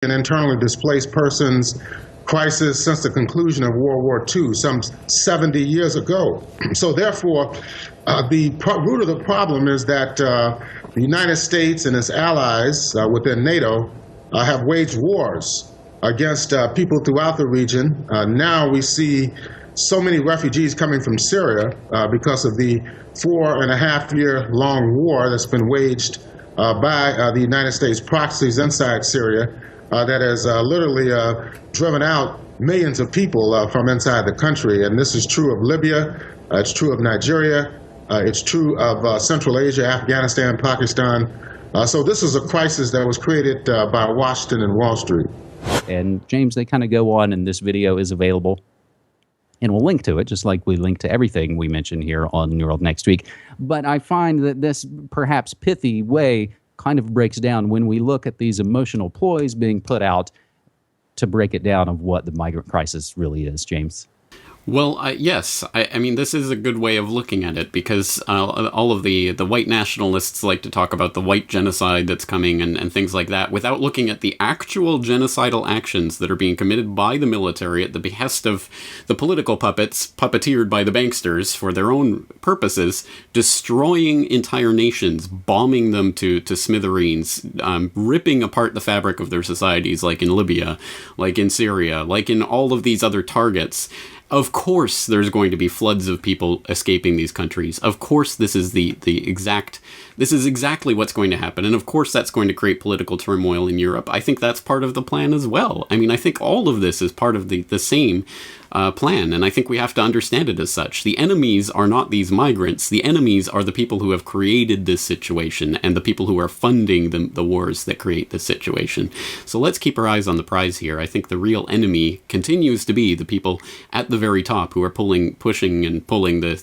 an internally displaced persons crisis since the conclusion of World War II, some 70 years ago. So therefore, the root of the problem is that the United States and its allies within NATO have waged wars against people throughout the region. Now we see so many refugees coming from Syria because of the 4.5-year-long war that's been waged by the United States proxies inside Syria that has literally driven out millions of people from inside the country. And this is true of Libya, it's true of Nigeria, it's true of Central Asia, Afghanistan, Pakistan. So this is a crisis that was created by Washington and Wall Street. And James, they kind of go on, and this video is available. And we'll link to it, just like we link to everything we mention here on New World Next Week. But I find that this perhaps pithy way kind of breaks down when we look at these emotional ploys being put out to break it down of what the migrant crisis really is, James. Well, yes. I mean, this is a good way of looking at it because all of the white nationalists like to talk about the white genocide that's coming and things like that without looking at the actual genocidal actions that are being committed by the military at the behest of the political puppets puppeteered by the banksters for their own purposes, destroying entire nations, bombing them to smithereens, ripping apart the fabric of their societies like in Libya, like in Syria, like in all of these other targets. Of course, there's going to be floods of people escaping these countries. Of course, this is exactly what's going to happen. And of course, that's going to create political turmoil in Europe. I think that's part of the plan as well. I mean, I think all of this is part of the same plan. And I think we have to understand it as such. The enemies are not these migrants. The enemies are the people who have created this situation and the people who are funding the wars that create this situation. So let's keep our eyes on the prize here. I think the real enemy continues to be the people at the very top who are pushing and pulling the